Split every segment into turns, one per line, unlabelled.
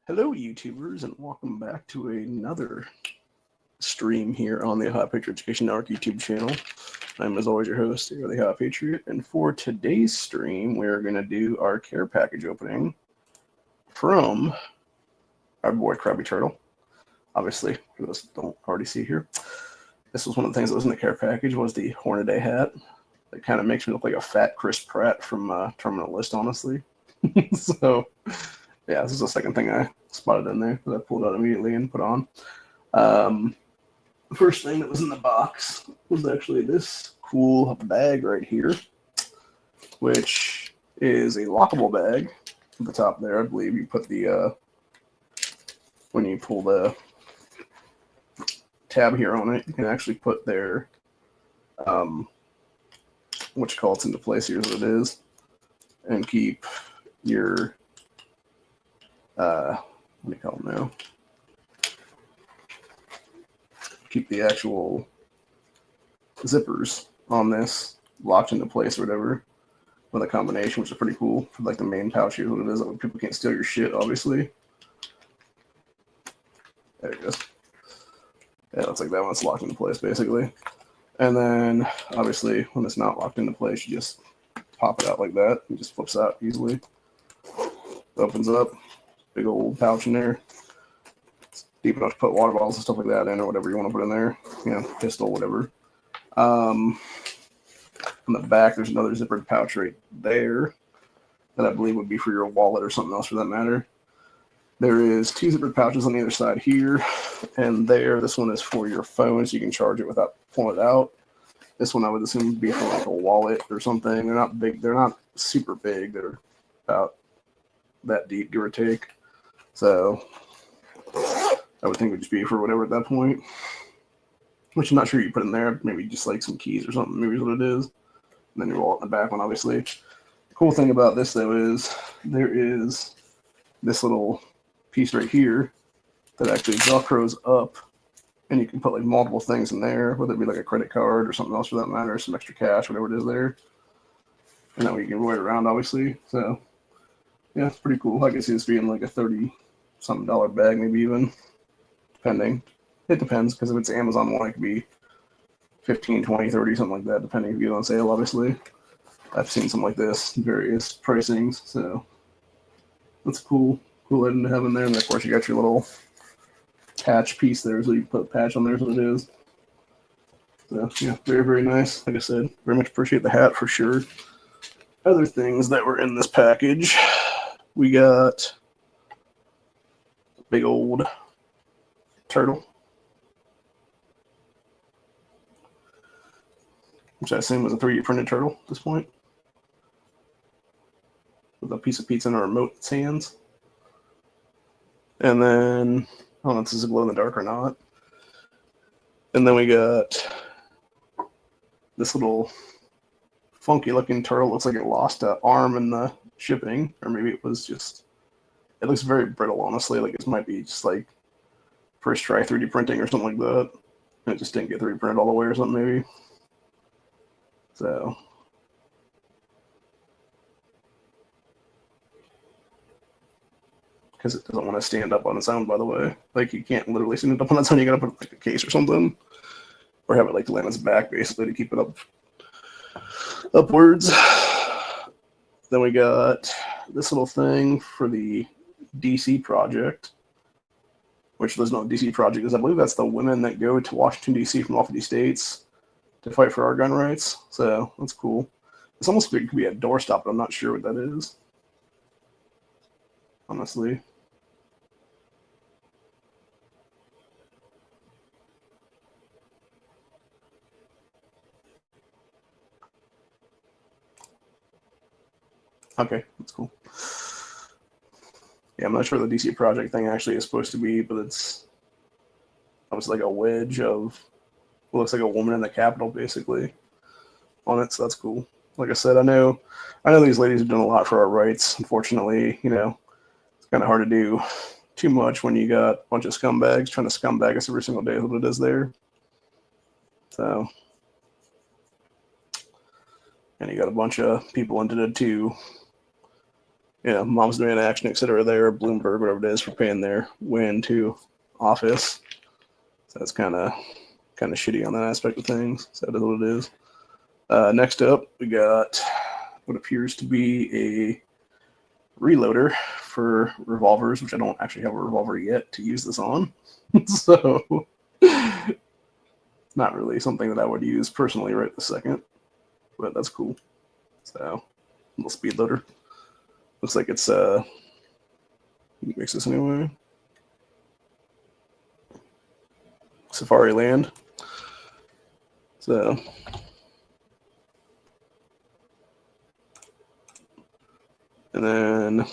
Hello, YouTubers, and welcome back to another stream here on the Hot Patriot Education Network YouTube channel. I'm, as always, your host, the Hot Patriot, and for today's stream, we're going to do our care package opening from our boy Crabby Turtle. Obviously, for those who don't already see here, this was one of the things that was in the care package was the Hornaday hat. It kind of makes me look like a fat Chris Pratt from Terminal List, honestly. So, yeah, this is the second thing I spotted in there that I pulled out immediately and put on. The first thing that was in the box was actually this cool bag right here, which is a lockable bag. At the top there, I believe you put the, when you pull the tab here on it, you can actually put their, what you call it, into place. Here's what it is, and keep your, what do you call them now? Keep the actual zippers on this locked into place or whatever with a combination, which is pretty cool. For like the main pouch, here's what it is. Like, people can't steal your shit, obviously. There it goes. Yeah, it looks like that one's locked into place, basically. And then, obviously, when it's not locked into place, you just pop it out like that. It just flips out easily. Opens up. Big old pouch in there. It's deep enough to put water bottles and stuff like that in, or whatever you want to put in there. You know, pistol, whatever. On the back, there's another zippered pouch right there that I believe would be for your wallet or something else for that matter. There is two zippered pouches on the other side here and there. This one is for your phone, so you can charge it without pulling it out. This one I would assume would be for like a wallet or something. They're not big. They're not super big. They're about that deep, give or take. So I would think it would just be for whatever at that point. Which I'm not sure you put in there. Maybe just like some keys or something. Maybe is what it is. And then your wallet in the back one, obviously. The cool thing about this, though, is there is this little piece right here that actually velcros up, and you can put like multiple things in there, whether it be like a credit card or something else for that matter, some extra cash, whatever it is there. And that way you can wear it around, obviously. So, yeah, it's pretty cool. I can see this being like a $30-something bag, maybe even, depending. It depends, because if it's Amazon one, it could be 15, 20, 30, something like that, depending if you get on sale, obviously. I've seen something like this, various pricings, so that's cool item to have in there. And of course, you got your little patch piece there, so you can put a patch on there, is what it is. So, yeah, very, very nice. Like I said, very much appreciate the hat for sure. Other things that were in this package, we got a big old turtle, which I assume was a 3D printed turtle at this point, with a piece of pizza in a remote in its hands. And then, I don't know if this is a glow in the dark or not. And then we got this little funky looking turtle. Looks like it lost an arm in the shipping, or maybe it was just, it looks very brittle, honestly. Like it might be just like first try 3D printing or something like that. And it just didn't get 3D printed all the way or something, maybe. So, because it doesn't want to stand up on its own, by the way. Like, you can't literally stand it up on its own. You gotta put like a case or something, or have it like to land on its back, basically, to keep it up upwards. Then we got this little thing for the DC project, which there's no DC project is. I believe that's the women that go to Washington DC from all 50 states to fight for our gun rights. So that's cool. It's almost like it could be a doorstop, but I'm not sure what that is, honestly. Okay, that's cool. Yeah, I'm not sure what the DC project thing actually is supposed to be, but it's obviously like a wedge of what looks like a woman in the Capitol, basically, on it. So that's cool. Like I said, I know these ladies are doing a lot for our rights. Unfortunately, you know, it's kind of hard to do too much when you got a bunch of scumbags trying to scumbag us every single day. Is what it is there. So, and you got a bunch of people into it too, Mom's doing action, etc. there, Bloomberg, whatever it is, for paying their way into office. So that's kind of shitty on that aspect of things. So that is what it is. Next up, we got what appears to be a reloader for revolvers, which I don't actually have a revolver yet to use this on. So not really something that I would use personally right this second, but that's cool. So, little speed loader. Looks like it's mix this anyway. Safari Land. So and then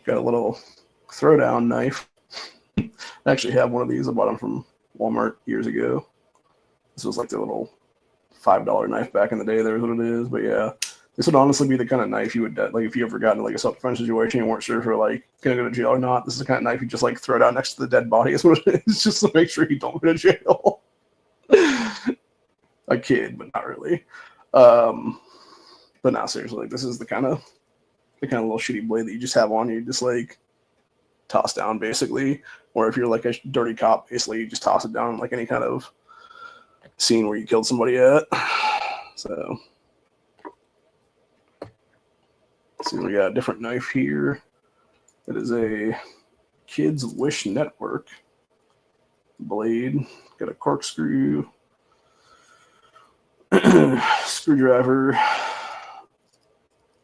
got a little throwdown knife. I actually have one of these. I bought them from Walmart years ago. This was like the little $5 knife back in the day. There's what it is. But yeah, this would honestly be the kind of knife you would, like, if you ever got into like a self-defense situation and weren't sure if you're like gonna go to jail or not. This is the kind of knife you just like throw down next to the dead body. Is what it is, just to make sure you don't go to jail. I kid, but not really. But now seriously, like, this is the kind of little shitty blade that you just have on you, just like toss down basically. Or if you're like a dirty cop, basically you just toss it down like any kind of scene where you killed somebody at. So see, we got a different knife here. It is a Kids Wish Network blade. Got a corkscrew, screwdriver.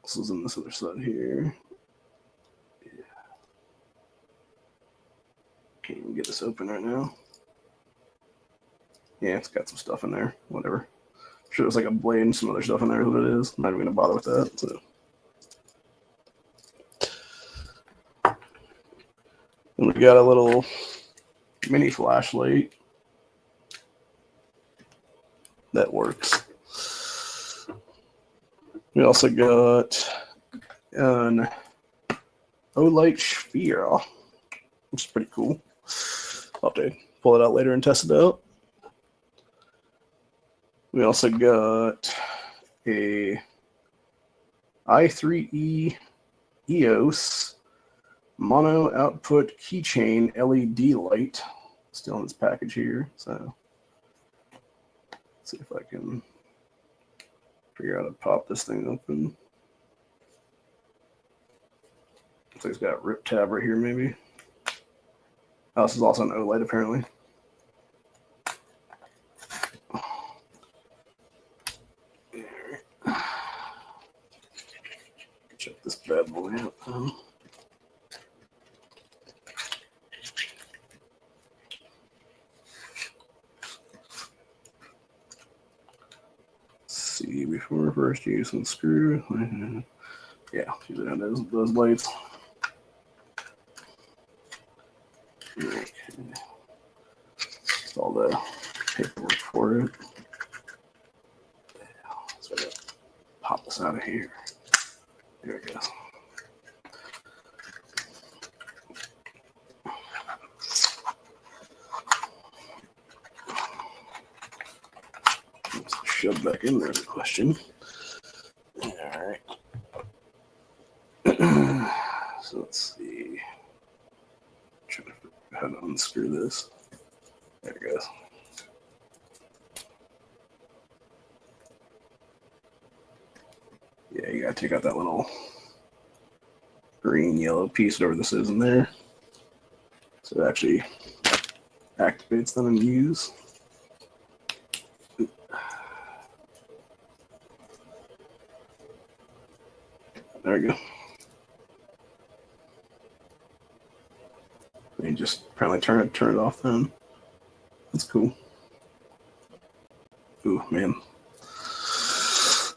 This is in this other side here. Yeah. Can't even get this open right now. Yeah, it's got some stuff in there. Whatever. I'm sure there's like a blade and some other stuff in there is what it is. I'm not even gonna bother with that. So. And we got a little mini flashlight that works. We also got an O-Light sphere, which is pretty cool. I'll have to pull it out later and test it out. We also got a i3E EOS mono output keychain LED light, still in this package here. So let's see if I can figure out how to pop this thing open. Looks like it's got a rip tab right here, maybe. Oh, this is also an OLED apparently. Check this bad boy out. See, before first use and screw. Yeah, usually on those lights. Okay. That's all the paperwork for it. So I gotta pop this out of here. There it goes. Let's shove back in there the question. All right. So let's see. Trying to figure out how to unscrew this. There it goes. Yeah, you gotta take out that little green yellow piece, whatever this is in there. So it actually activates them and use. There we go. And just apparently turn it off then. That's cool. Ooh, man.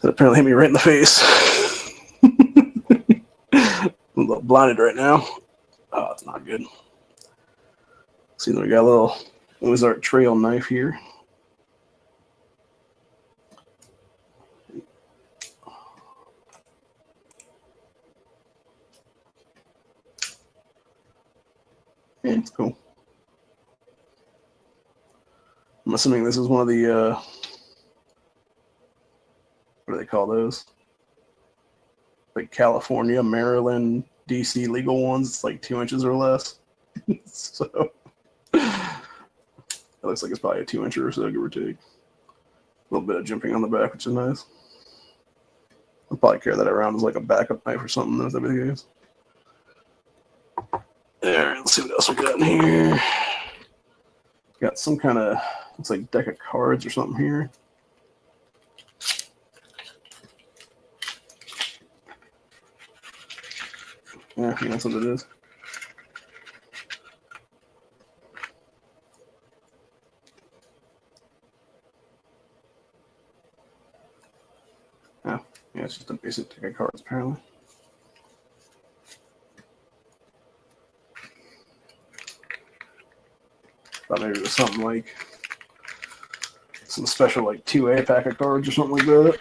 That apparently hit me right in the face. I'm a little blinded right now. Oh, it's not good. See, we got a little Ozark Trail knife here. Yeah, it's cool. I'm assuming this is one of the, what do they call those? like California, Maryland, DC legal ones. It's like 2 inches or less. So it looks like it's probably a 2 incher or so, give or take. A little bit of jimping on the back, which is nice. I'll probably carry that around as like a backup knife or something, if that be the case. There, let's see what else we got in here. Got some kind of, looks like deck of cards or something here. Yeah, that's what it is. Oh, yeah, it's just a basic deck of cards, apparently. Thought maybe it was something like some special like 2A pack of cards or something like that.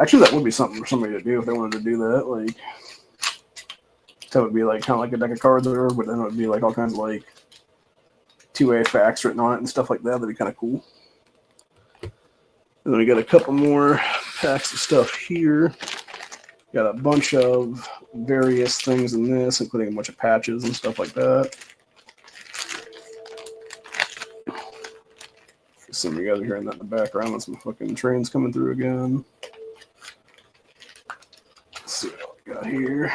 Actually, that would be something for somebody to do if they wanted to do that. Like, that would be like kind of like a deck of cards or whatever, but then it would be like all kinds of like 2A facts written on it and stuff like that. That'd be kind of cool. And then we got a couple more packs of stuff here. Got a bunch of various things in this, including a bunch of patches and stuff like that. Some of you guys are hearing that in the background with some fucking trains coming through again. Let's see what we got here.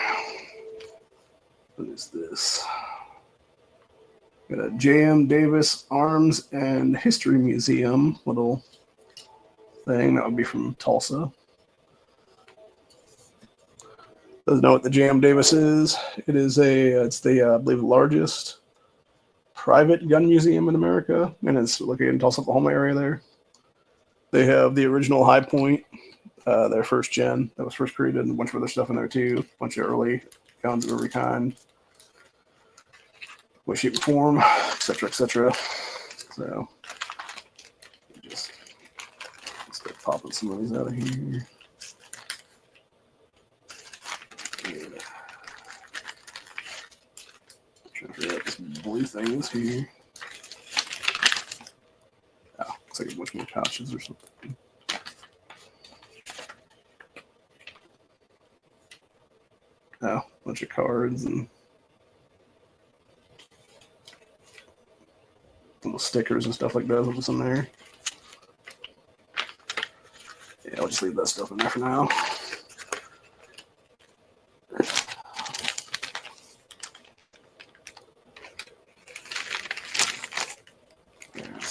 What is this? Got a J.M. Davis Arms and History Museum little thing. That would be from Tulsa. Doesn't know what the J.M. Davis is. It is it's the, I believe, largest private gun museum in America, and it's located in Tulsa, Oklahoma area there. They have the original High Point, their first gen that was first created, and a bunch of other stuff in there too. A bunch of early guns of every kind, way, shape, and form, etc., etc. So, just start popping some of these out of here. Trying to figure out this blue thing is here. Oh, looks like a bunch more pouches or something. Oh, a bunch of cards and little stickers and stuff like that. What's in there? Yeah, I'll just leave that stuff in there for now.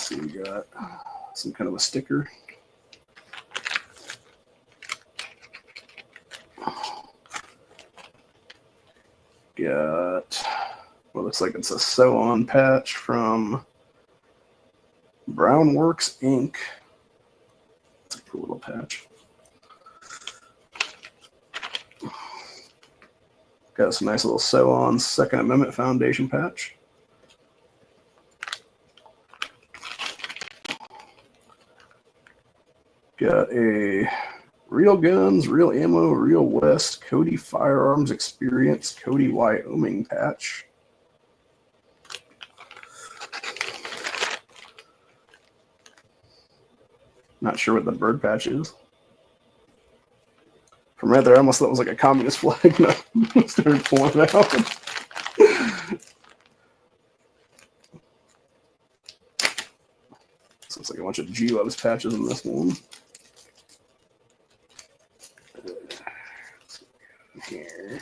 We got some kind of a sticker. Got what looks like it's a sew-on patch from Brownworks Inc. It's a cool little patch. Got some nice little sew-on Second Amendment Foundation patch. Got a Real Guns, Real Ammo, Real West, Cody Firearms Experience, Cody, Wyoming patch. Not sure what the bird patch is. From right there, I almost thought it was like a communist flag. No, I started pulling it out. So it's like a bunch of G-Loves patches in this one. Here.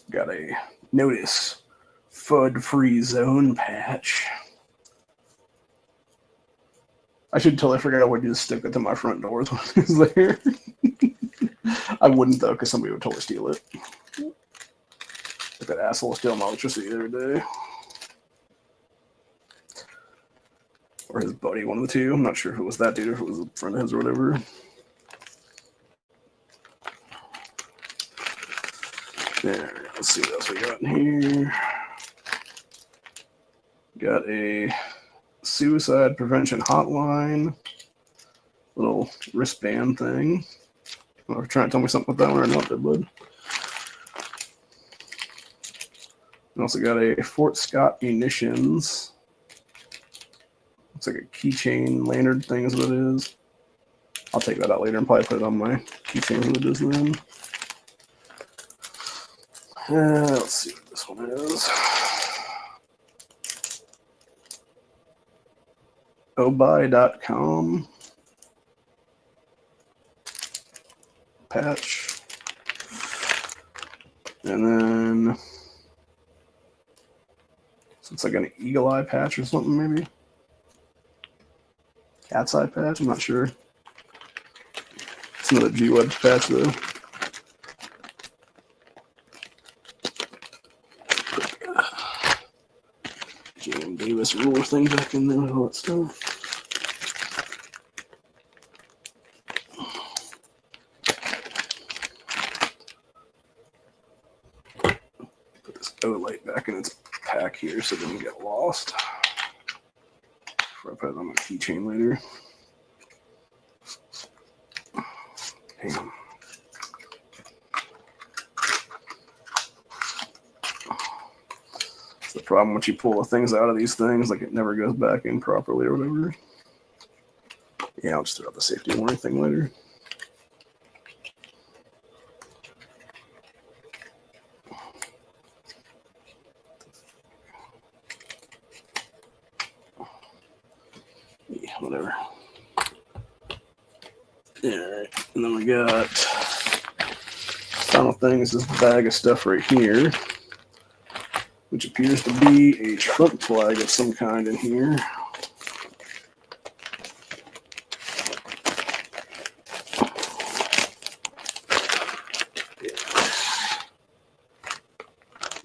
Got a Notice FUD Free Zone patch. I should totally figure out what to just stick it to my front doors when it's there. I wouldn't though, because somebody would totally steal it. If that asshole was stealing my electricity the other day. Or his buddy, one of the two. I'm not sure if it was that dude or if it was a friend of his or whatever. There, let's see what else we got in here. Got a suicide prevention hotline. Little wristband thing. Well, you're trying to tell me something about that one or not, there, bud. We also got a Fort Scott Munitions It's like a keychain lantern thing is what it is. I'll take that out later and probably put it on my keychain what it is then. Let's see what this one is. Obuy.com patch. And then so it's like an eagle eye patch or something, maybe. Cat's eye patch, I'm not sure. It's another G-Web patch though. Jam Davis ruler thing back in there with all that stuff. Put this O light back in its pack here so it doesn't get lost. Before I put it on my keychain later. Damn. It's the problem once you pull the things out of these things, like it never goes back in properly or whatever. Yeah, I'll just throw out the safety warning thing later. Yeah, whatever. Alright, and then we got final thing is this bag of stuff right here, which appears to be a Trump flag of some kind in here.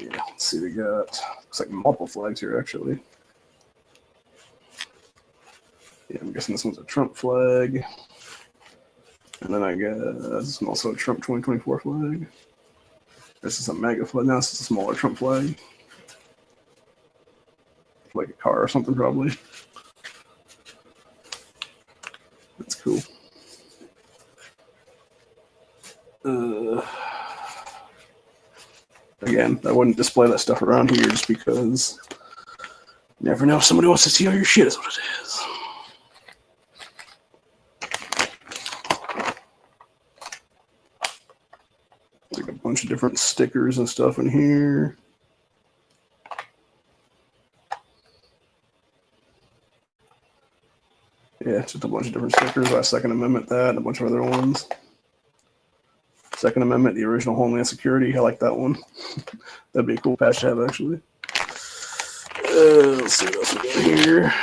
Yeah, let's see, we got, looks like multiple flags here actually. Yeah, I'm guessing this one's a Trump flag. And then I guess this is also a Trump 2024 flag. This is a MAGA flag. Now this is a smaller Trump flag. Like a car or something, probably. That's cool. Again, I wouldn't display that stuff around here just because you never know if somebody wants to see all your shit is what it is. Like a bunch of different stickers and stuff in here. Yeah, just a bunch of different stickers. I Second Amendment that and a bunch of other ones. Second Amendment, the original Homeland Security. I like that one. That'd be a cool patch to have, actually. Let's see what else we got here.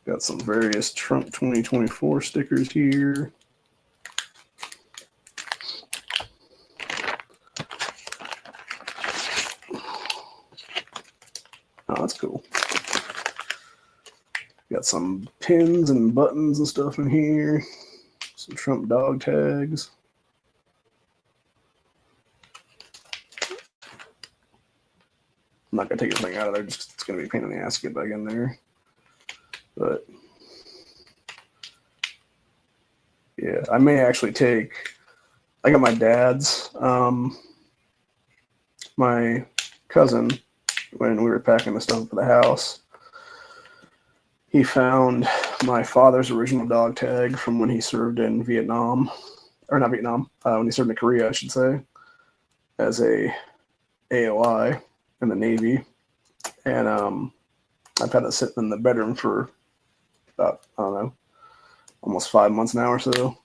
Got some various Trump 2024 stickers here. Oh, that's cool. Got some pins and buttons and stuff in here. Some Trump dog tags. I'm not going to take anything out of there, just it's going to be a pain in the ass to get back in there. But, yeah, I may actually take, I got my dad's, my cousin, when we were packing the stuff for the house, he found my father's original dog tag from when he served in Vietnam, or not Vietnam, when he served in Korea, I should say, as a AOI in the Navy. And I've had it sitting in the bedroom for about, I don't know, almost 5 months now or so.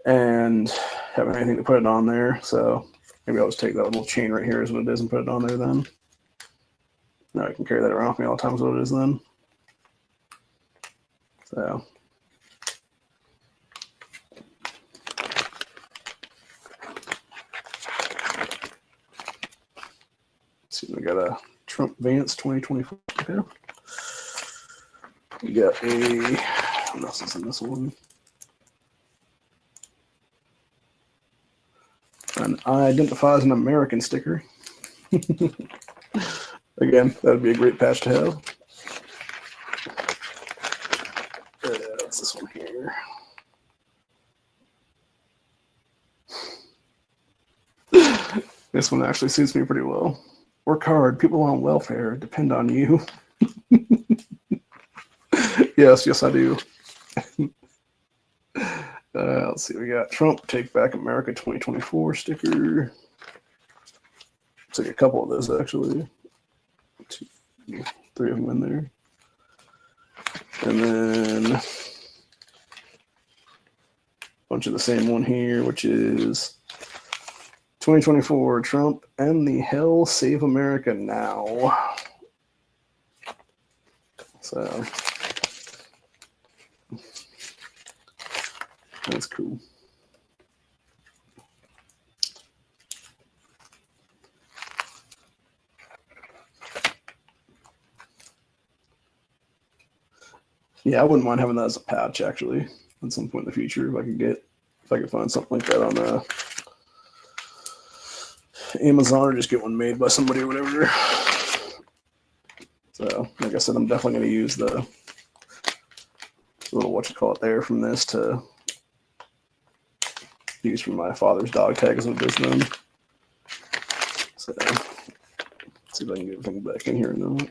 And haven't anything to put it on there. So maybe I'll just take that little chain right here is what it is and put it on there then. Now I can carry that around with me all the time is what it is then. So. Let's see, we got a Trump Vance 2024 here. We got a, what else is in this one? An identify as an American sticker. Again, that would be a great patch to have. What's this one here? This one actually suits me pretty well. Work hard. People on welfare depend on you. Yes, I do. Let's see. We got Trump Take Back America 2024 sticker. It's like a couple of those actually. 2, 3 of them in there. And then a bunch of the same one here, which is 2024 Trump and the Hell Save America Now. So that's cool. Yeah, I wouldn't mind having that as a patch actually at some point in the future if I could find something like that on Amazon or just get one made by somebody or whatever. So, like I said, I'm definitely going to use the little there from this to use for my father's dog tag as a business. So, let's see if I can get everything back in here or not.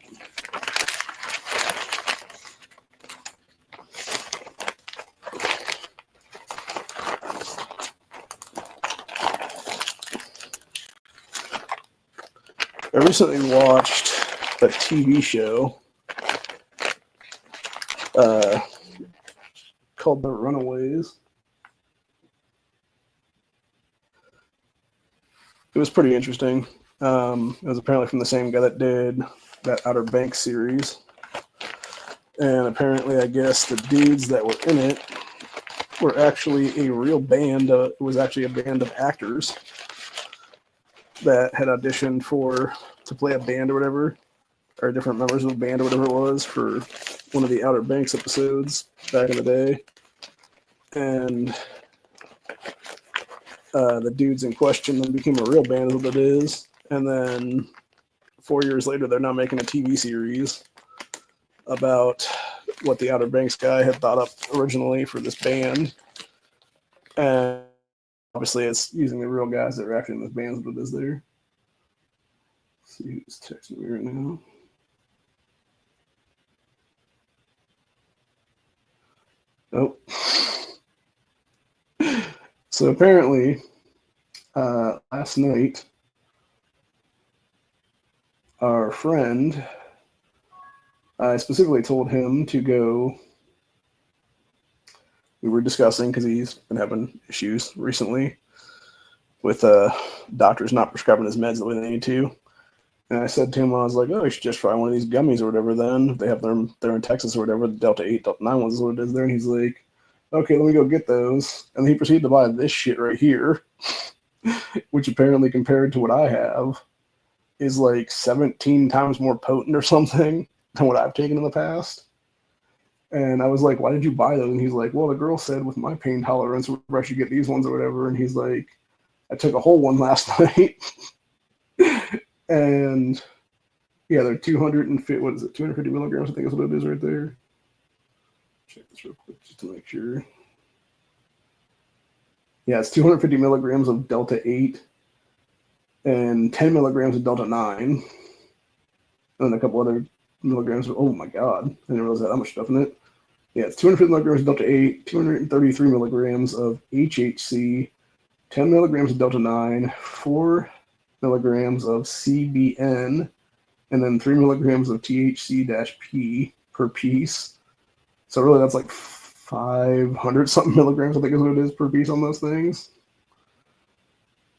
I recently watched a TV show called The Runaways. It was pretty interesting. It was apparently from the same guy that did that Outer Banks series. And apparently, I guess the dudes that were in it were actually a real band. It was actually a band of actors that had auditioned to play a band or whatever, or different members of a band or whatever it was for one of the Outer Banks episodes back in the day. And the dudes in question then became a real band, is what it is. And then 4 years later, they're now making a TV series about what the Outer Banks guy had thought up originally for this band. And obviously, it's using the real guys that are actually in this band, but it is there. Let's see who's texting me right now. Oh. So apparently, last night, our friend, I specifically told him to go. We were discussing because he's been having issues recently with doctors not prescribing his meds the way they need to. And I said to him, I was like, oh, you should just try one of these gummies or whatever then. They have them, they're in Texas or whatever, the Delta 8, Delta 9 ones is what it is there. And he's like, okay, let me go get those. And he proceeded to buy this shit right here, which apparently compared to what I have is like 17 times more potent or something than what I've taken in the past. And I was like, why did you buy those? And he's like, well, the girl said with my pain tolerance, I should get these ones or whatever. And he's like, I took a whole one last night. And yeah, they're 250 milligrams, I think is what it is right there. Check this real quick just to make sure. Yeah, it's 250 milligrams of Delta 8 and 10 milligrams of Delta 9. And then a couple other milligrams. Oh my God, I didn't realize that much stuff in it. Yeah, it's 250 milligrams of Delta 8, 233 milligrams of HHC, 10 milligrams of Delta 9, 4 milligrams of CBN, and then 3 milligrams of THC-P per piece. So really that's like 500 something milligrams, I think is what it is per piece on those things.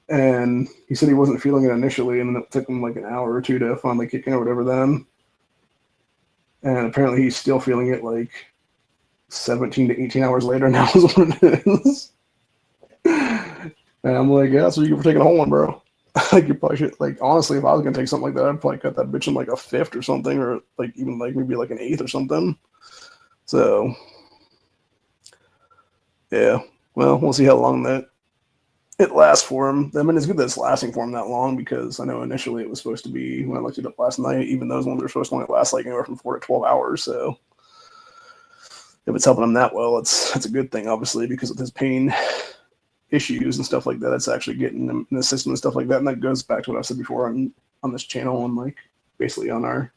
And he said he wasn't feeling it initially, and then it took him like an hour or two to finally kick in or whatever then. And apparently he's still feeling it like 17 to 18 hours later now is what it is. And I'm like, yeah, so you for taking a whole one, bro. Like you probably should, like, honestly, if I was gonna take something like that, I'd probably cut that bitch in like a fifth or something, or like even like maybe like an eighth or something. So yeah, well, we'll see how long that it lasts for him. I mean, it's good that it's lasting for him that long, because I know initially it was supposed to be, when I looked it up last night, even those ones are supposed to only last like anywhere from 4 to 12 hours. So if it's helping him that well, it's a good thing, obviously, because of his pain issues and stuff like that. It's actually getting him in the system and stuff like that. And that goes back to what I said before on on this channel and like basically on our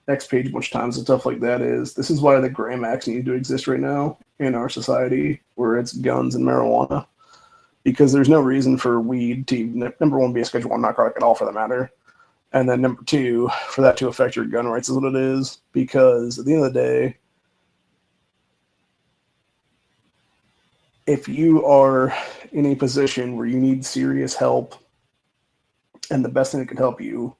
next page a bunch of times and stuff like that is this is why the Graham Acts need to exist right now in our society, where it's guns and marijuana, because there's no reason for weed to, number one, be a Schedule 1 narcotic at all for that matter, and then number two, for that to affect your gun rights is what it is, because at the end of the day, if you are in a position where you need serious help and the best thing that can help you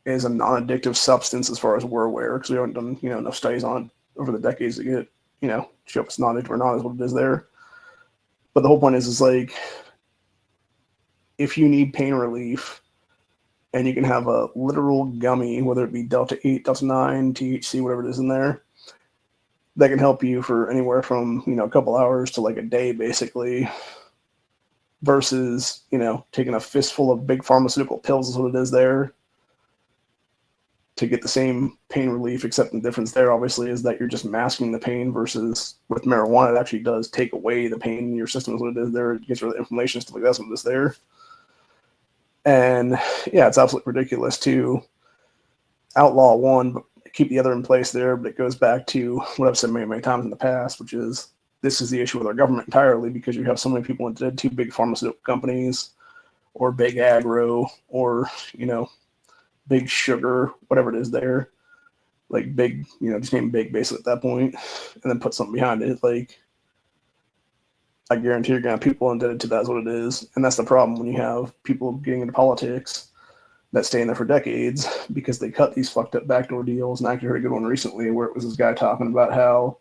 is a non-addictive substance, as far as we're aware, because we haven't done enough studies on it over the decades to get show if it's non-addictive or not is what it is there. But the whole point is like, if you need pain relief and you can have a literal gummy, whether it be Delta 8, Delta 9, THC, whatever it is in there, that can help you for anywhere from a couple hours to like a day basically, versus taking a fistful of big pharmaceutical pills is what it is there to get the same pain relief, except the difference there obviously is that you're just masking the pain, versus with marijuana it actually does take away the pain in your system is what it is there. It gets rid of the inflammation, stuff like that's what it is there. And yeah, it's absolutely ridiculous to outlaw one but keep the other in place there. But it goes back to what I've said many, many times in the past, which is this is the issue with our government entirely, because you have so many people into two big pharmaceutical companies or big agro or big sugar, whatever it is there, like big, just name big basically at that point, and then put something behind it. Like, I guarantee you're gonna have people indebted to that is what it is. And that's the problem when you have people getting into politics that stay in there for decades because they cut these fucked up backdoor deals. And I actually heard a good one recently where it was this guy talking about how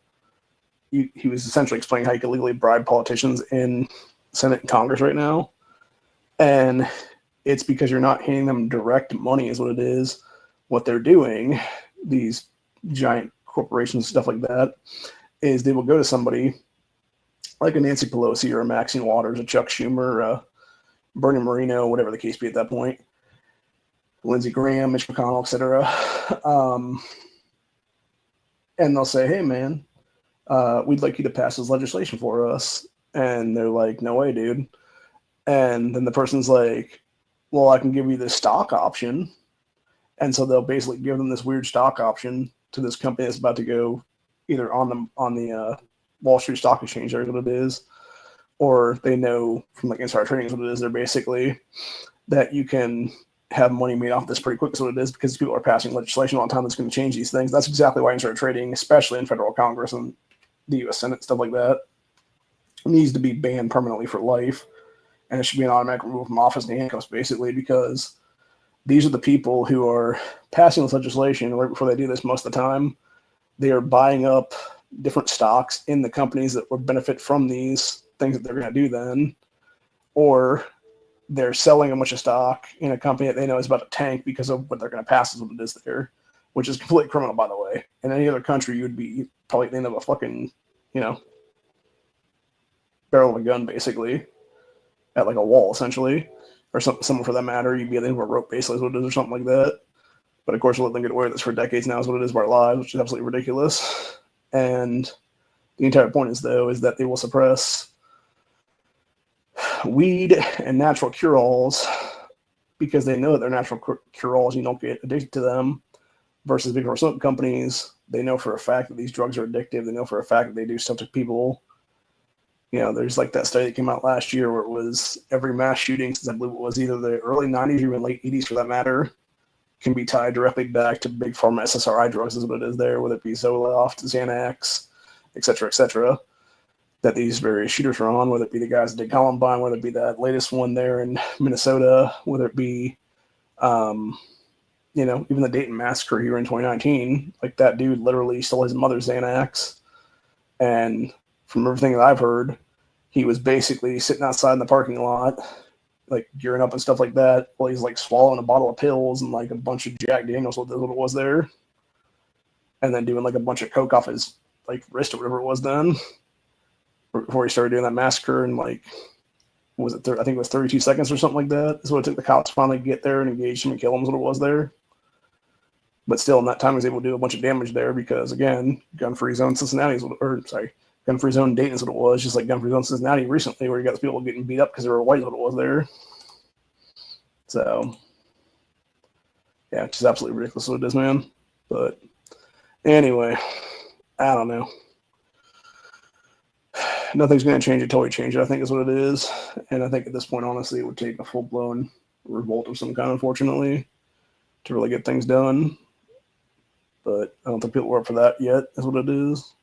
he was essentially explaining how you can legally bribe politicians in Senate and Congress right now. And it's because you're not handing them direct money is what it is. What they're doing, these giant corporations, stuff like that, is they will go to somebody like a Nancy Pelosi or a Maxine Waters, a Chuck Schumer, Bernie Moreno, whatever the case be at that point, Lindsey Graham, Mitch McConnell, etc. And they'll say, hey, man, we'd like you to pass this legislation for us. And they're like, no way, dude. And then the person's like, well, I can give you this stock option. And so they'll basically give them this weird stock option to this company that's about to go either on the Wall Street Stock Exchange, or what it is, or they know from like insider trading is what it is. They're basically that you can have money made off this pretty quick is what it is, because people are passing legislation all the time that's going to change these things. That's exactly why insider trading, especially in federal Congress and the U.S. Senate, stuff like that, needs to be banned permanently for life. And it should be an automatic removal from office and handcuffs, basically, because these are the people who are passing this legislation. Right before they do this, most of the time, they are buying up different stocks in the companies that would benefit from these things that they're going to do then, or they're selling a bunch of stock in a company that they know is about to tank because of what they're going to pass is what it is there, which is completely criminal, by the way. In any other country, you would be probably at the end of a fucking, barrel of a gun, basically, at like a wall, essentially, or someone for that matter. You'd be at the end of a rope, basically, is what it is, or something like that. But of course, we'll let them get away with this for decades now, is what it is of our lives, which is absolutely ridiculous. And the entire point is, though, is that they will suppress weed and natural cure-alls because they know that they're natural cure-alls. You don't get addicted to them. Versus big pharmaceutical companies, they know for a fact that these drugs are addictive. They know for a fact that they do stuff to people. There's like that study that came out last year where it was every mass shooting since I believe it was either the early 90s or even late 80s for that matter can be tied directly back to big pharma SSRI drugs is what it is there, whether it be Zoloft, Xanax, et cetera, that these various shooters are on, whether it be the guys that did Columbine, whether it be that latest one there in Minnesota, whether it be, even the Dayton massacre here in 2019, like that dude literally stole his mother's Xanax. And from everything that I've heard, he was basically sitting outside in the parking lot, like gearing up and stuff like that, while he's like swallowing a bottle of pills and like a bunch of Jack Daniels, what it was there, and then doing like a bunch of coke off his like wrist or whatever it was then, before he started doing that massacre. And like, was it? I think it was 32 seconds or something like that. That's what it took the cops to finally get there and engage him and kill him. Is what it was there. But still, in that time, he was able to do a bunch of damage there because, again, gun-free zone Cincinnati, gun-free zone Dayton is what it was, just like gun-free zone Cincinnati recently, where you got people getting beat up because they were white, is what it was there. So, Yeah, it's just absolutely ridiculous what it is, man. But anyway, I don't know. Nothing's going to change until we change it, I think is what it is. And I think at this point, honestly, it would take a full blown revolt of some kind, unfortunately, to really get things done. But I don't think people are up for that yet, is what it is.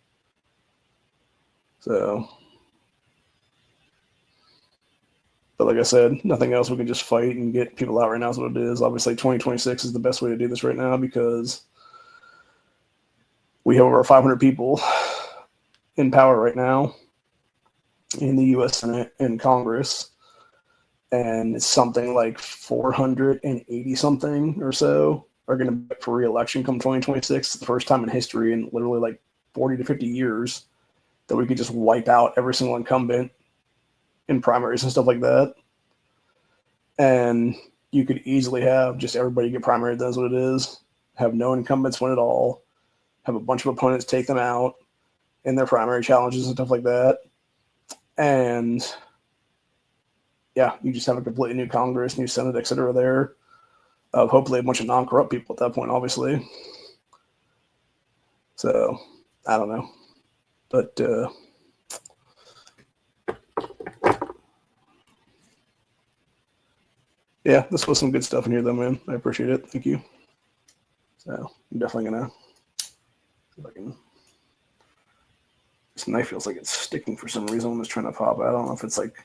So, but like I said, nothing else. We can just fight and get people out right now, is what it is. Obviously, 2026 is the best way to do this right now because we have over 500 people in power right now in the U.S. Senate and Congress, and it's something like 480 something or so are going to be for re-election come 2026. It's the first time in history in literally like 40 to 50 years that we could just wipe out every single incumbent in primaries and stuff like that. And you could easily have just everybody get primaried. That's what it is. Have no incumbents win at all. Have a bunch of opponents take them out in their primary challenges and stuff like that. And yeah, you just have a completely new Congress, new Senate, et cetera there. Hopefully a bunch of non-corrupt people at that point, obviously. So, I don't know. But yeah, this was some good stuff in here, though, man. I appreciate it. Thank you. So, I'm definitely going to see if I can. This knife feels like it's sticking for some reason when it's trying to pop. I don't know if it's like.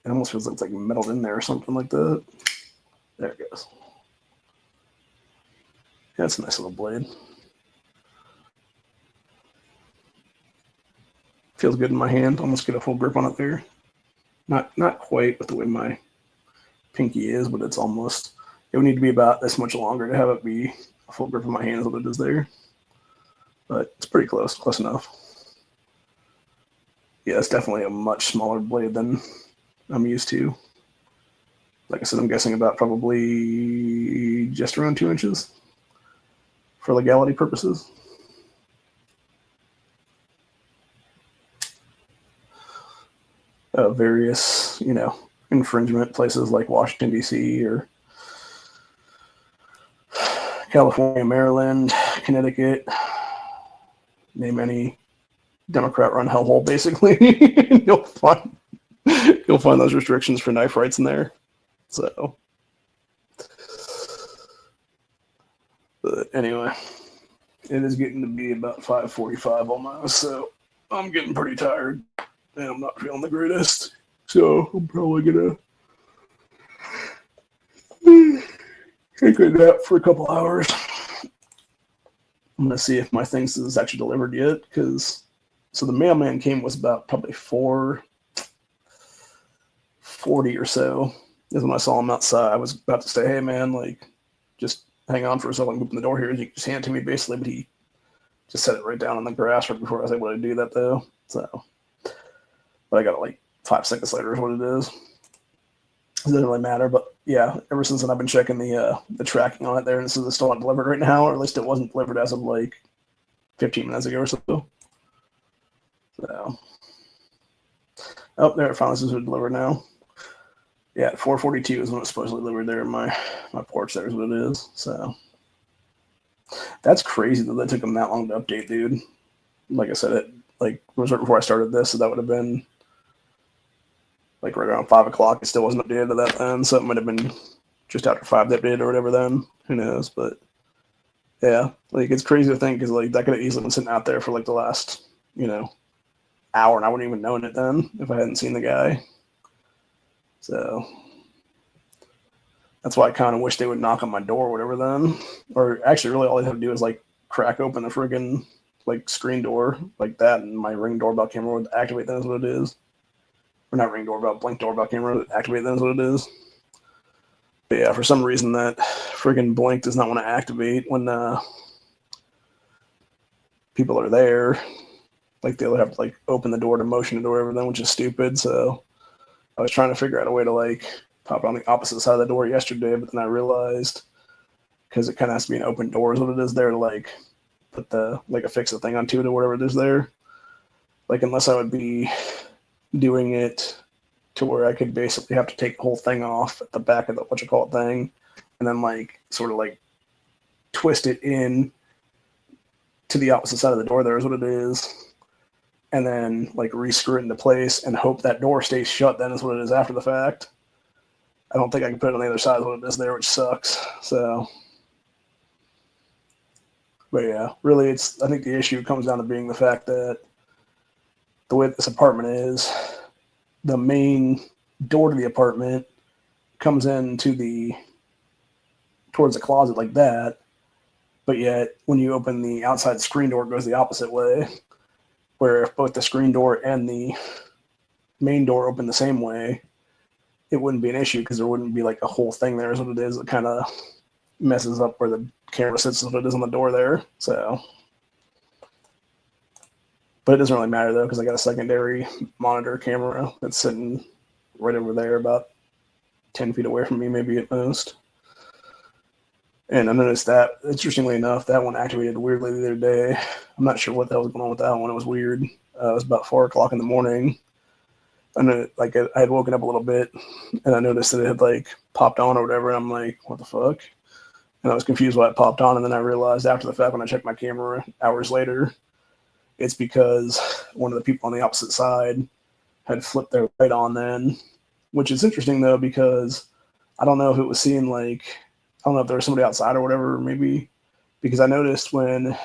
It almost feels like it's like metaled in there or something like that. There it goes. Yeah, it's a nice little blade. Feels good in my hand. Almost get a full grip on it there. Not quite with the way my pinky is, but it's almost. It would need to be about this much longer to have it be a full grip in my hand is what it is there. But it's pretty close. Close enough. Yeah, it's definitely a much smaller blade than I'm used to. Like I said, I'm guessing about probably just around 2 inches for legality purposes. Various, infringement places like Washington, D.C. or California, Maryland, Connecticut, name any Democrat-run hellhole, basically. you'll find those restrictions for knife rights in there. So, but anyway, it is getting to be about 5:45 almost, so I'm getting pretty tired, and I'm not feeling the greatest. So I'm probably gonna take a nap for a couple hours. I'm gonna see if my things is actually delivered yet, because so the mailman came was about probably 4:40 or so. Is when I saw him outside. I was about to say, "Hey man, like, just hang on for a second, open the door here." You can just hand it to me basically, but he just set it right down on the grass right before I was able to do that though. So, but I got it like 5 seconds later is what it is. It doesn't really matter, but yeah, ever since then I've been checking the tracking on it there, and it says it's still not delivered right now, or at least it wasn't delivered as of like 15 minutes ago or so. So, oh, there it finally says it's delivered now. Yeah, 4:42 is when it's supposedly delivered there in my porch. There's what it is. So that's crazy that it took them that long to update, dude. Like I said, it was right before I started this, so that would have been like right around 5 o'clock. It still wasn't updated to that then, so it might have been just after 5 that updated or whatever. Then who knows? But yeah, like it's crazy to think because like that could have easily been sitting out there for like the last hour, and I wouldn't even known it then if I hadn't seen the guy. So that's why I kind of wish they would knock on my door or whatever then. Or actually, really, all they have to do is like crack open the friggin' like screen door like that, and my Ring doorbell camera would activate. That's what it is. Or not Ring doorbell, Blink doorbell camera would activate. That's what it is. But yeah, for some reason that friggin' Blink does not want to activate when people are there. Like they'll have to like open the door to motion it or whatever then, which is stupid. So I was trying to figure out a way to like pop it on the opposite side of the door yesterday, but then I realized because it kind of has to be an open door is what it is there to like put the like affix the thing onto it or whatever it is there. Like unless I would be doing it to where I could basically have to take the whole thing off at the back of the thing and then like sort of like twist it in to the opposite side of the door. There is what it is, and then like re-screw it into place and hope that door stays shut. Then is what it is after the fact. I don't think I can put it on the other side of what it is there, which sucks. So, but yeah, really, I think the issue comes down to being the fact that the way this apartment is, the main door to the apartment comes in towards the closet like that, but yet when you open the outside screen door, it goes the opposite way, where if both the screen door and the main door open the same way, it wouldn't be an issue because there wouldn't be like a whole thing there is what it is. It kind of messes up where the camera sits as what it is on the door there. So, but it doesn't really matter though because I got a secondary monitor camera that's sitting right over there about 10 feet away from me, maybe at most. And I noticed that, interestingly enough, that one activated weirdly the other day. I'm not sure what the hell was going on with that one. It was weird. It was about 4 o'clock in the morning. And I had woken up a little bit, and I noticed that it had like popped on or whatever. And I'm like, what the fuck? And I was confused why it popped on. And then I realized after the fact when I checked my camera hours later, it's because one of the people on the opposite side had flipped their light on then, which is interesting though, because I don't know if it was seeing like, I don't know if there was somebody outside or whatever, maybe, because I noticed when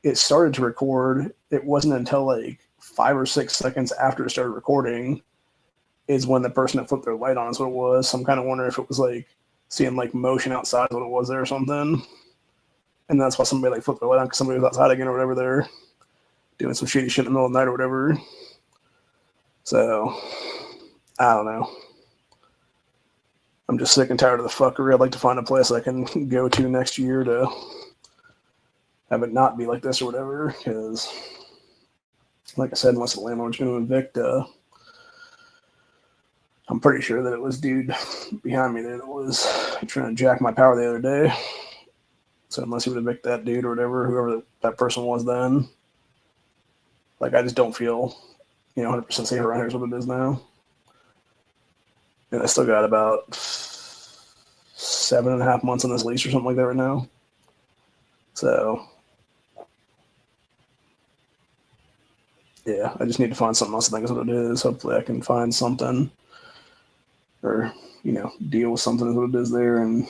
it started to record, it wasn't until like 5 or 6 seconds after it started recording is when the person that flipped their light on is what it was. So I'm kind of wondering if it was like seeing like motion outside is what it was there or something. And that's why somebody like flipped their light on because somebody was outside again or whatever there doing some shady shit in the middle of the night or whatever. So I don't know. I'm just sick and tired of the fuckery. I'd like to find a place I can go to next year to have it not be like this or whatever. Because, like I said, unless the landlord's going to evict, I'm pretty sure that it was dude behind me there that was trying to jack my power the other day. So unless he would evict that dude or whatever, whoever that person was then, like I just don't feel, 100% safe around here is what it is now. And I still got about 7.5 months on this lease or something like that right now. So, yeah, I just need to find something else I think is what it is. Hopefully I can find something or, deal with something is what it is there and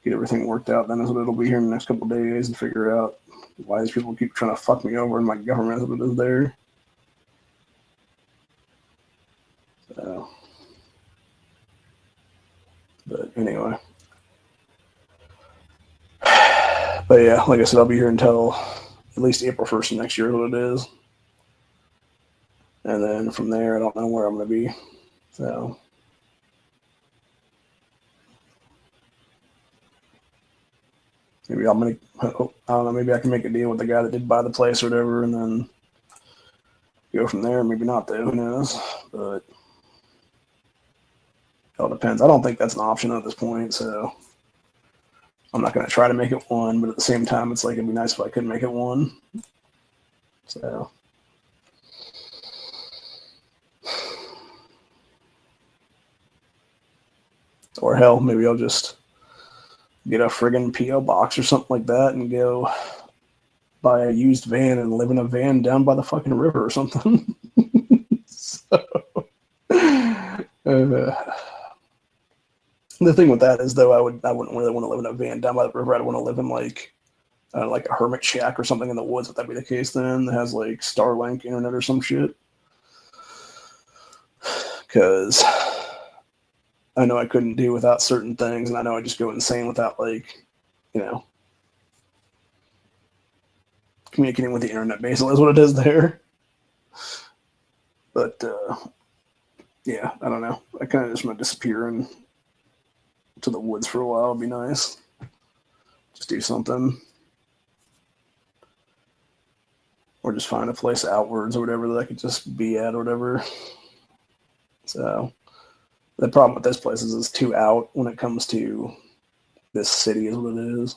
get everything worked out. Then is what it'll be here in the next couple of days and figure out why these people keep trying to fuck me over and my government is what it is there. So. But anyway. But yeah, like I said, I'll be here until at least April 1st of next year is what it is. And then from there, I don't know where I'm going to be. So. Maybe I don't know, maybe I can make a deal with the guy that did buy the place or whatever and then go from there. Maybe not though, who knows? But it all depends. I don't think that's an option at this point, so I'm not going to try to make it one, but at the same time, it's like it'd be nice if I could make it one. So. Or hell, maybe I'll just get a friggin' P.O. box or something like that and go buy a used van and live in a van down by the fucking river or something. So, the thing with that is, though, I wouldn't really want to live in a van down by the river. I'd want to live in like a hermit shack or something in the woods. If that'd be the case, then that has like Starlink internet or some shit. Because I know I couldn't do without certain things, and I know I just go insane without communicating with the internet. Basically, is what it is there. But yeah, I don't know. I kind of just want to disappear into the woods for a while. It'd be nice. Just do something. Or just find a place outwards or whatever that I could just be at or whatever. So the problem with this place is it's too out when it comes to this city is what it is.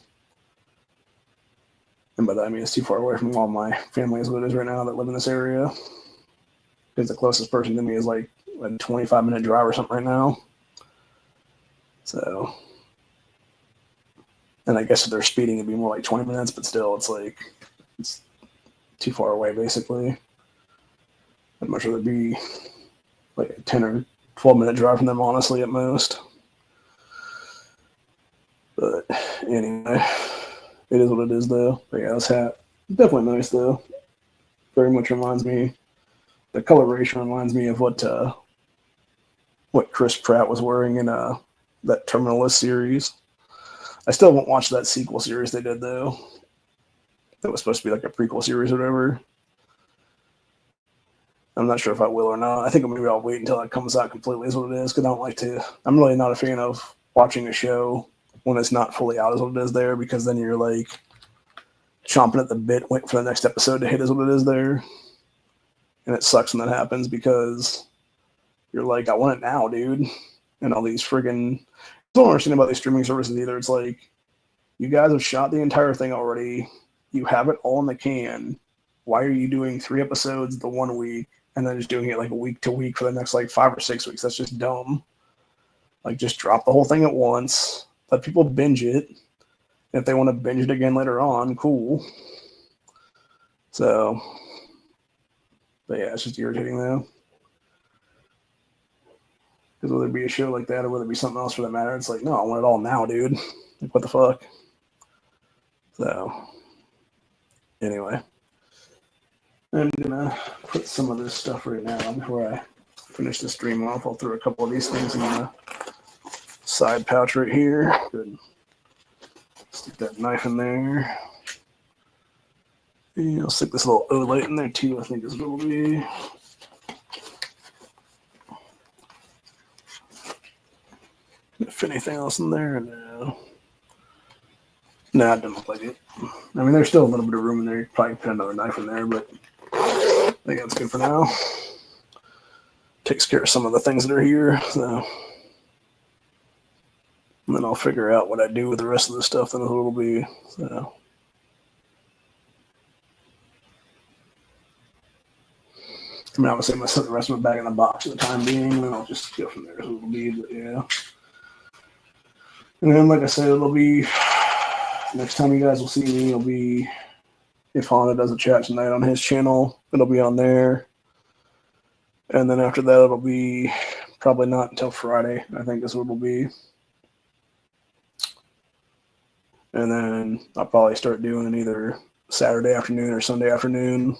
And by that I mean it's too far away from all my family is what it is right now that live in this area. Because the closest person to me is like a 25-minute drive or something right now. So, and I guess if they're speeding, it'd be more like 20 minutes, but still, it's too far away, basically. I'd much rather be like a 10 or 12-minute drive from them, honestly, at most. But anyway, it is what it is, though. But yeah, this hat, definitely nice, though. Very much reminds me, the coloration reminds me of what Chris Pratt was wearing in that Terminalist series. I still won't watch that sequel series they did, though. That was supposed to be like a prequel series or whatever. I'm not sure if I will or not. I think maybe I'll wait until it comes out completely, is what it is, because I don't like to. I'm really not a fan of watching a show when it's not fully out, is what it is there, because then you're like chomping at the bit, waiting for the next episode to hit, is what it is there. And it sucks when that happens because you're like, I want it now, dude. And all these friggin'. I don't understand about these streaming services either. It's like, you guys have shot the entire thing already. You have it all in the can. Why are you doing 3 episodes the 1 week and then just doing it like week to week for the next like 5 or 6 weeks? That's just dumb. Like, just drop the whole thing at once. Let people binge it. If they want to binge it again later on, cool. So, but yeah, it's just irritating though. Because whether it be a show like that or whether it be something else for that matter, it's like, no, I want it all now, dude. Like, what the fuck? So, anyway. I'm gonna put some of this stuff right now before I finish the stream off. I'll throw a couple of these things in the side pouch right here. Good. Stick that knife in there. And I'll stick this little O-light in there too, I think is what it'll be. If anything else in there, no. Nah, it doesn't look like it. I mean, there's still a little bit of room in there. You could probably put another knife in there, but I think that's good for now. Takes care of some of the things that are here, so. And then I'll figure out what I do with the rest of the stuff, then it'll be, so. I mean, obviously, I'm going to set the rest of it back in the box for the time being, and then I'll just go from there as it'll be, but yeah. And then, like I said, it'll be, next time you guys will see me, it'll be, if Honda does a chat tonight on his channel, it'll be on there. And then after that, it'll be probably not until Friday, I think is what it'll be. And then I'll probably start doing either Saturday afternoon or Sunday afternoon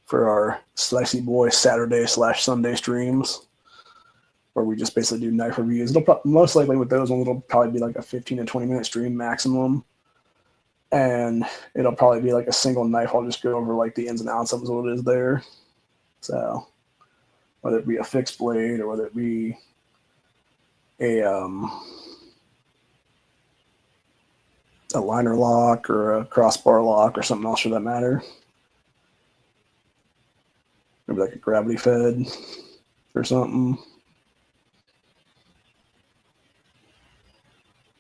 for our Slicey Boy Saturday/Sunday streams, where we just basically do knife reviews. It'll most likely with those ones, it'll probably be like a 15 to 20-minute stream maximum. And it'll probably be like a single knife. I'll just go over like the ins and outs of what it is there. So whether it be a fixed blade or whether it be a liner lock or a crossbar lock or something else for that matter. Maybe like a gravity fed or something.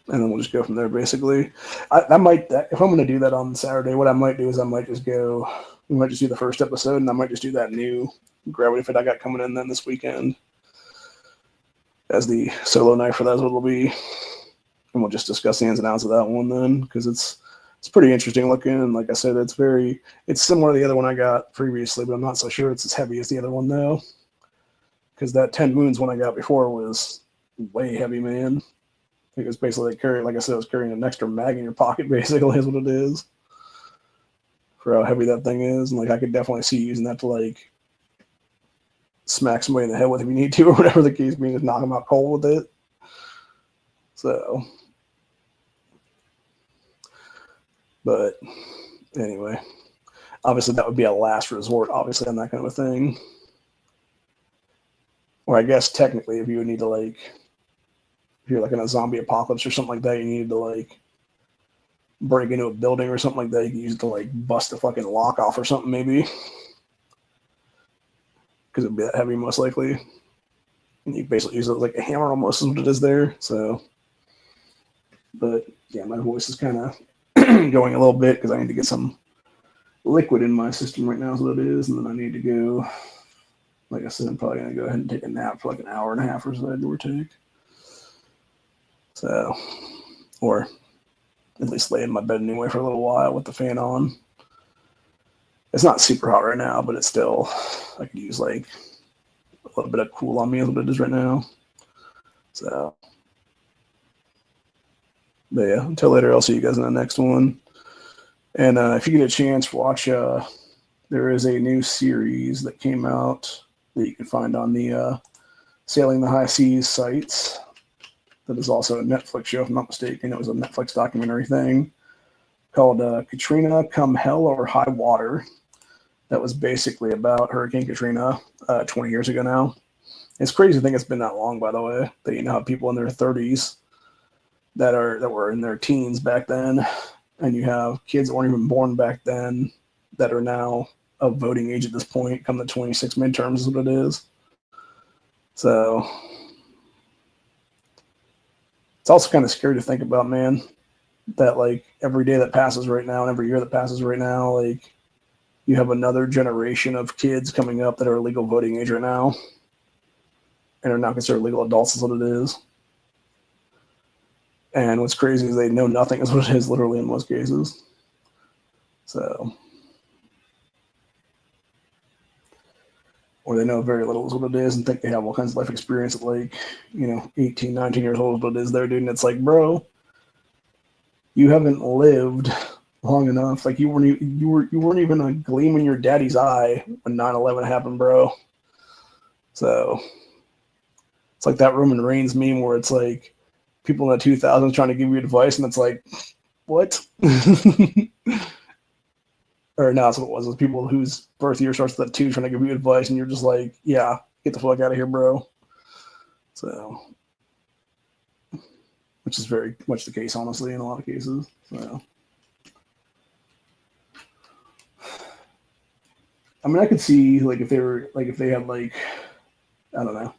And then we'll just go from there, basically. I might, if I'm going to do that on Saturday, what I might do is I might just do the first episode, and I might just do that new gravity fit I got coming in then this weekend as the solo knife for that is what it'll be. And we'll just discuss the ins and outs of that one then, because it's pretty interesting looking. And like I said, it's similar to the other one I got previously, but I'm not so sure it's as heavy as the other one, though. Because that 10 Moons one I got before was way heavy, man. It was basically like I said, it was carrying an extra mag in your pocket, basically, is what it is. For how heavy that thing is. And like I could definitely see using that to like smack somebody in the head with if you need to, or whatever the case being, just knock them out cold with it. So, but anyway, obviously that would be a last resort, obviously, on that kind of a thing. Or I guess technically if you would need to like, if you're like in a zombie apocalypse or something like that, you need to like break into a building or something like that, you can use it to like bust the fucking lock off or something maybe. Because it'd be that heavy most likely. And you basically use it like a hammer almost is what it is there. So, but yeah, my voice is kind of going a little bit because I need to get some liquid in my system right now is what it is. And then I need to go, like I said, I'm probably going to go ahead and take a nap for like an hour and a half or so, give or take. So, or at least lay in my bed anyway for a little while with the fan on. It's not super hot right now, but it's still, I could use like a little bit of cool on me, is what it is right now. So, but yeah, until later, I'll see you guys in the next one. And if you get a chance, watch, there is a new series that came out that you can find on the Sailing the High Seas sites. That is also a Netflix show, if I'm not mistaken. It was a Netflix documentary thing called Katrina Come Hell or High Water. That was basically about Hurricane Katrina 20 years ago now. It's crazy to think it's been that long, by the way, that you know have people in their 30s that were in their teens back then, and you have kids that weren't even born back then that are now of voting age at this point, come the 26 midterms is what it is. So it's also kind of scary to think about, man, that like every day that passes right now and every year that passes right now, like you have another generation of kids coming up that are legal voting age right now and are now considered legal adults is what it is. And what's crazy is they know nothing is what it is literally in most cases. So, or they know very little is what it is and think they have all kinds of life experience at like, 18, 19 years old is what it is there, dude. And it's like, bro, you haven't lived long enough. Like you weren't even a gleam in your daddy's eye when 9/11 happened, bro. So it's like that Roman Reigns meme where it's like people in the 2000s trying to give you advice, and it's like, what? Or no, that's what it was. It was people whose birth year starts with that 2 trying to give you advice, and you're just like, yeah, get the fuck out of here, bro. So, which is very much the case, honestly, in a lot of cases. So, I mean, I could see like if they had like, I don't know.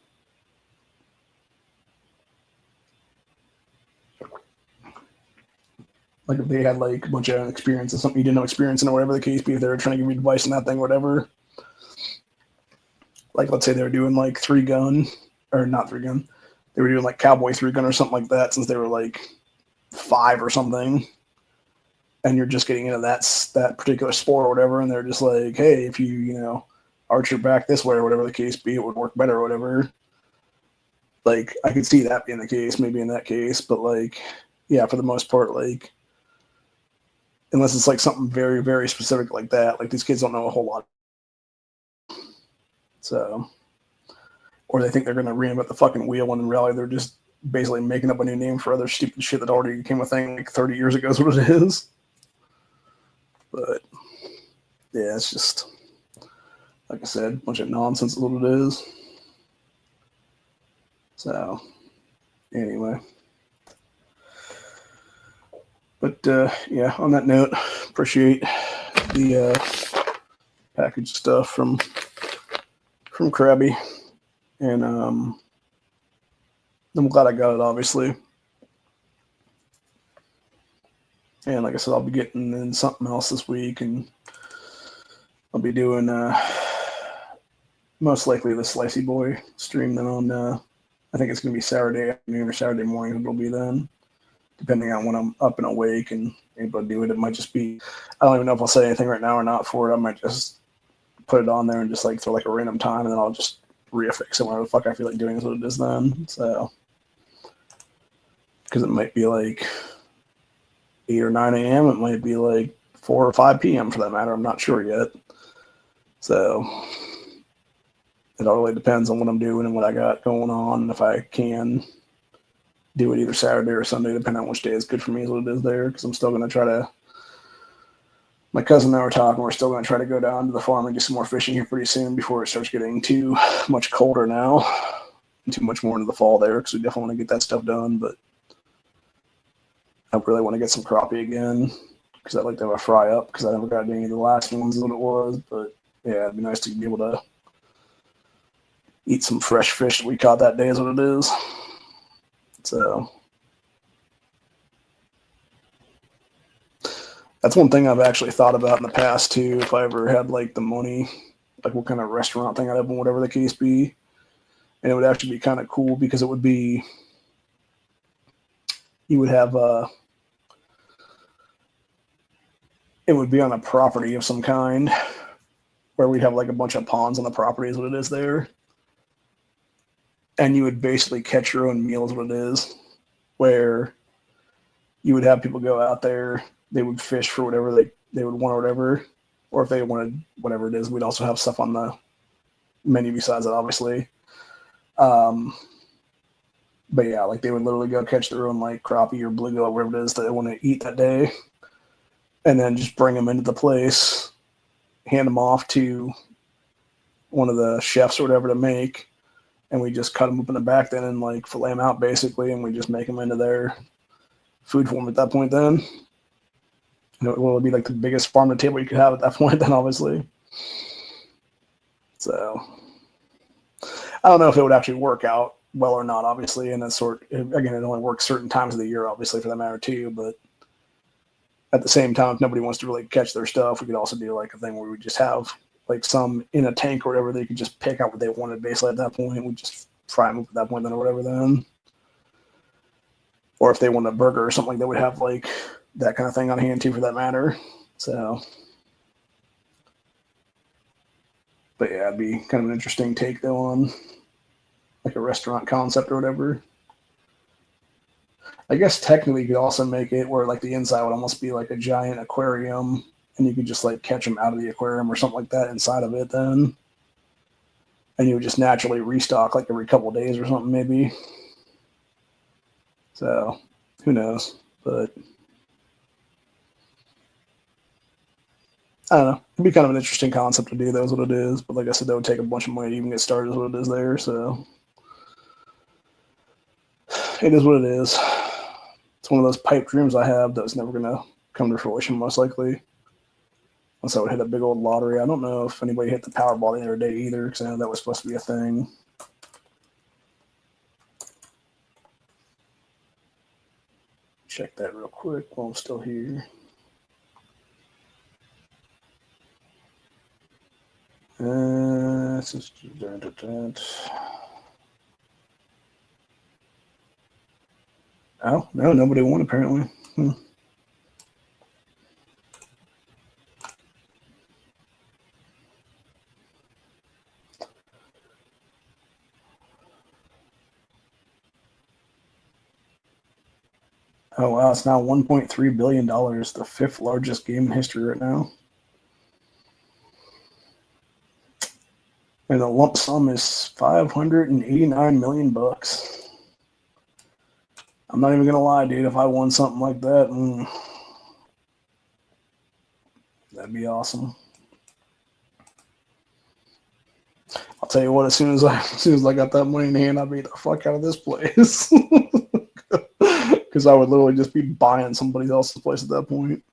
Like if they had like a bunch of experience or something you didn't know experience in or whatever the case be, if they were trying to give you advice on that thing, whatever. Like let's say they were doing like 3-gun, or not 3-gun. They were doing like cowboy 3-gun or something like that since they were like 5 or something. And you're just getting into that particular sport or whatever, and they're just like, hey, if you arch your back this way or whatever the case be, it would work better or whatever. Like I could see that being the case, maybe in that case, but like, yeah, for the most part, like unless it's like something very, very specific like that, like these kids don't know a whole lot. So, or they think they're gonna reinvent the fucking wheel when in reality they're just basically making up a new name for other stupid shit that already became a thing like 30 years ago is what it is. But yeah, it's just like I said, a bunch of nonsense is what it is. So anyway. But yeah, on that note, appreciate the package stuff from Crabby, and I'm glad I got it, obviously. And like I said, I'll be getting in something else this week, and I'll be doing most likely the Slicey Boy stream then on. I think it's gonna be Saturday afternoon or Saturday morning. It'll be then, depending on when I'm up and awake and able to do it. It might just be, I don't even know if I'll say anything right now or not for it. I might just put it on there and just like throw like a random time, and then I'll just reaffix it whenever the fuck I feel like doing is what it is then. So, because it might be like 8 or 9 a.m. It might be like 4 or 5 p.m. for that matter. I'm not sure yet. So it all really depends on what I'm doing and what I got going on, and if I can do it either Saturday or Sunday, depending on which day is good for me is what it is there, because I'm still going to try to, my cousin and I were talking, we're still going to try to go down to the farm and do some more fishing here pretty soon before it starts getting too much colder now, and too much more into the fall there, because we definitely want to get that stuff done. But I really want to get some crappie again, because I'd like to have a fry up, because I never got any of the last ones is what it was. But yeah, it'd be nice to be able to eat some fresh fish that we caught that day is what it is. So that's one thing I've actually thought about in the past too. If I ever had like the money, like what kind of restaurant thing I'd open, whatever the case be, and it would actually be kind of cool because it would be you would have it would be on a property of some kind where we'd have like a bunch of ponds on the property is what it is there. And you would basically catch your own meals, what it is, where you would have people go out there, they would fish for whatever they would want or whatever, or if they wanted whatever it is, we'd also have stuff on the menu besides that, obviously. But yeah, like they would literally go catch their own like crappie or bluegill or whatever it is that they want to eat that day, and then just bring them into the place, hand them off to one of the chefs or whatever to make, and we just cut them up in the back then and like fillet them out basically, and we just make them into their food form at that point then. You know, it will be like the biggest farm to table you could have at that point then, obviously. So I don't know if it would actually work out well or not, obviously, and that sort, again, it only works certain times of the year, obviously, for that matter too, but at the same time, if nobody wants to really catch their stuff, we could also do like a thing where we just have like some in a tank or whatever, they could just pick out what they wanted basically at that point. We just fry them up at that point then or whatever then. Or if they want a burger or something, they would have like that kind of thing on hand too for that matter. So, but yeah, it'd be kind of an interesting take though on like a restaurant concept or whatever. I guess technically you could also make it where like the inside would almost be like a giant aquarium, and you could just like catch them out of the aquarium or something like that inside of it then. And you would just naturally restock like every couple of days or something maybe. So who knows? But I don't know. It'd be kind of an interesting concept to do, that's what it is. But like I said, that would take a bunch of money to even get started, is what it is there. So it is what it is. It's one of those pipe dreams I have that's never going to come to fruition, most likely. Unless I would hit a big old lottery. I don't know if anybody hit the Powerball the other day either, because I know that was supposed to be a thing. Check that real quick while I'm still here. Oh, no, nobody won apparently. Oh, wow, it's now $1.3 billion, the fifth largest game in history right now. And the lump sum is $589 million. I'm not even gonna lie, dude. If I won something like that, that'd be awesome. I'll tell you what. As soon as I got that money in hand, I'd be the fuck out of this place. Because I would literally just be buying somebody else's place at that point.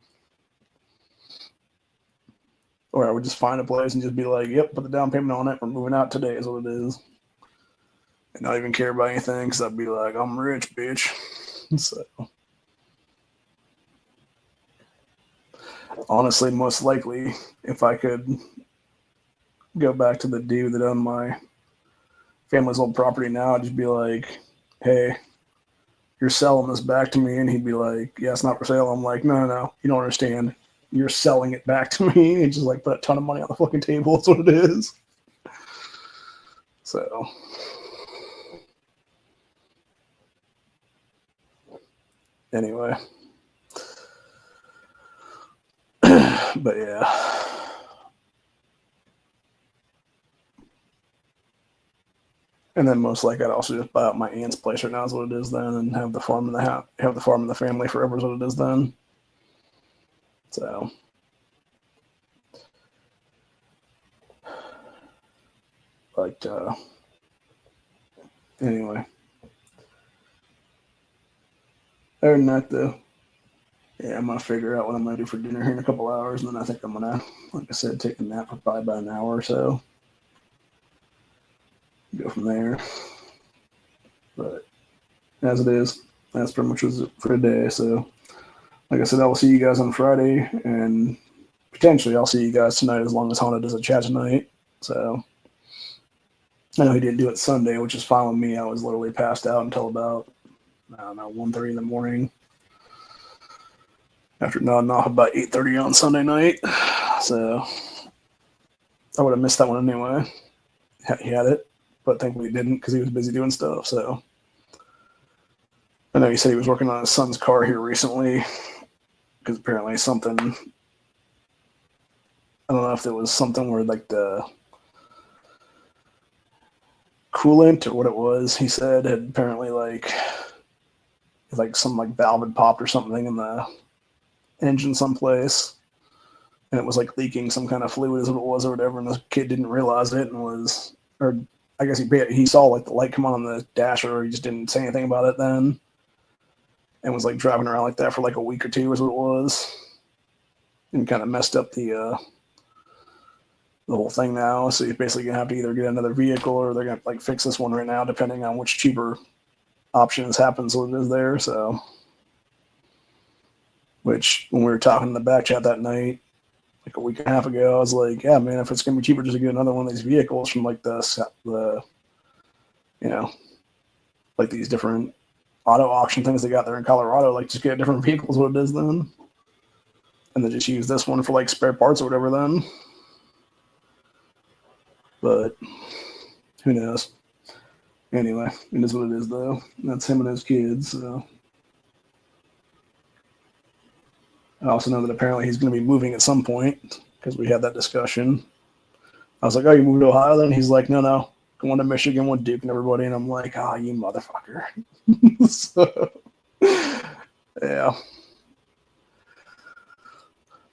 Or I would just find a place and just be like, yep, put the down payment on it. We're moving out today is what it is. And not even care about anything because I'd be like, I'm rich, bitch. So, honestly, most likely, if I could go back to the dude that owned my family's old property now, I'd just be like, hey, you're selling this back to me. And he'd be like, yeah, it's not for sale. I'm like, no, you don't understand. You're selling it back to me. And just like put a ton of money on the fucking table. That's what it is. So, anyway. But yeah. And then most likely I'd also just buy out my aunt's place right now is what it is then, and have the farm in the house, have the farm in the family forever is what it is then. So, but anyway, other than that though, yeah, I'm gonna figure out what I'm gonna do for dinner here in a couple hours, and then I think I'm gonna, like I said, take a nap for probably about an hour or so. Go from there. But as it is, that's pretty much it for today. So, like I said, I will see you guys on Friday, and potentially I'll see you guys tonight as long as Honda does a chat tonight. So, I know he didn't do it Sunday, which is fine with me. I was literally passed out until about I don't know, 1:30 in the morning. After nodding off about 8:30 on Sunday night. So I would have missed that one anyway. He had it, but thankfully he didn't because he was busy doing stuff. So I know he said he was working on his son's car here recently because apparently something, I don't know if there was something where like the coolant or what it was, he said had apparently like some like valve had popped or something in the engine someplace, and it was like leaking some kind of fluid is what it was or whatever, and the kid didn't realize it and was, or I guess he saw like the light come on the dash, or he just didn't say anything about it then, and was like driving around like that for like a week or two is what it was, and kind of messed up the whole thing now. So he's basically gonna have to either get another vehicle or they're gonna like fix this one right now, depending on which cheaper options happens what it is there. So, which when we were talking in the back chat that night, like a week and a half ago, I was like, yeah, man, if it's gonna be cheaper just to get another one of these vehicles from like the you know, like these different auto auction things they got there in Colorado, like just get a different vehicle is what it is then, and then just use this one for like spare parts or whatever then. But who knows? Anyway, it is what it is though. That's him and his kids. So I also know that apparently he's going to be moving at some point because we had that discussion. I was like, oh, you moved to Ohio then? He's like, no, going to Michigan with Duke and everybody. And I'm like, oh, you motherfucker. So, yeah.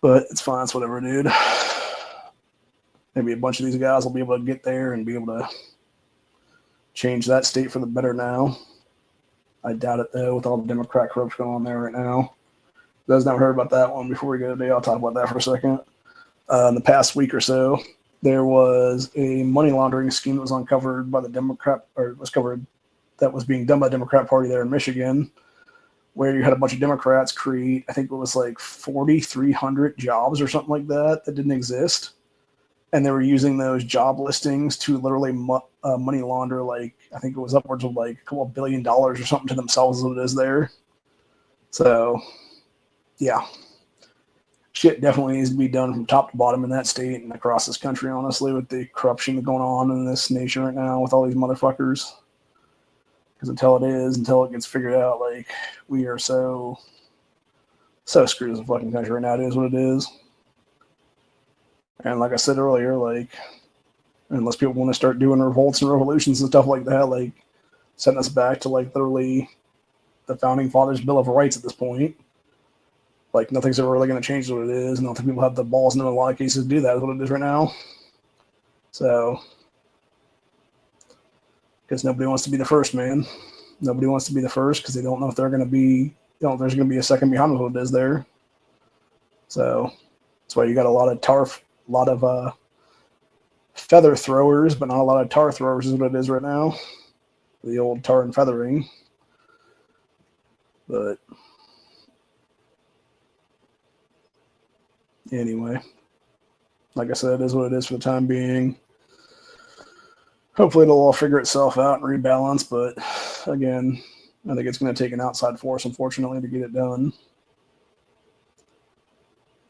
But it's fine. It's whatever, dude. Maybe a bunch of these guys will be able to get there and be able to change that state for the better now. I doubt it, though, with all the Democrat corruption going on there right now. You guys never heard about that one before we go today. I'll talk about that for a second. In the past week or so, there was a money laundering scheme that was uncovered by the Democrat, or was covered, that was being done by the Democrat Party there in Michigan, where you had a bunch of Democrats create, I think it was like 4,300 jobs or something like that didn't exist. And they were using those job listings to literally money launder, like, I think it was upwards of like a couple $1 billion or something to themselves as it is there. So, yeah. Shit definitely needs to be done from top to bottom in that state and across this country, honestly, with the corruption going on in this nation right now with all these motherfuckers. Because until it gets figured out, like, we are so screwed as a fucking country right now. It is what it is. And like I said earlier, like, unless people want to start doing revolts and revolutions and stuff like that, like, sending us back to, like, literally the Founding Fathers' Bill of Rights at this point, like, nothing's ever really going to change what it is. And I don't think people have the balls in a lot of cases to do that, is what it is right now. So, because nobody wants to be the first, man. Nobody wants to be the first because they don't know if they're going to be, there's going to be a second behind what it is there. So, that's why you got a lot of feather throwers, but not a lot of tar throwers is what it is right now. The old tar and feathering. But anyway, like I said, it is what it is for the time being. Hopefully it'll all figure itself out and rebalance, but again, I think it's going to take an outside force, unfortunately, to get it done.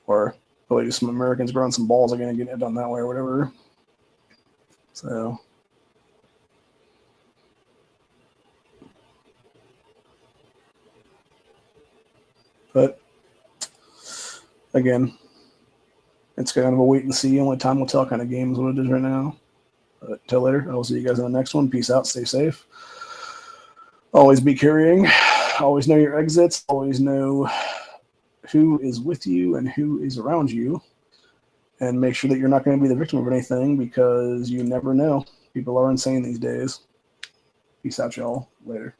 Or hopefully some Americans growing some balls again and getting it done that way or whatever. So, but again, it's kind of a wait and see. Only time will tell kind of game is what it is right now. But until later, I will see you guys in the next one. Peace out. Stay safe. Always be carrying. Always know your exits. Always know who is with you and who is around you. And make sure that you're not going to be the victim of anything because you never know. People are insane these days. Peace out, y'all. Later.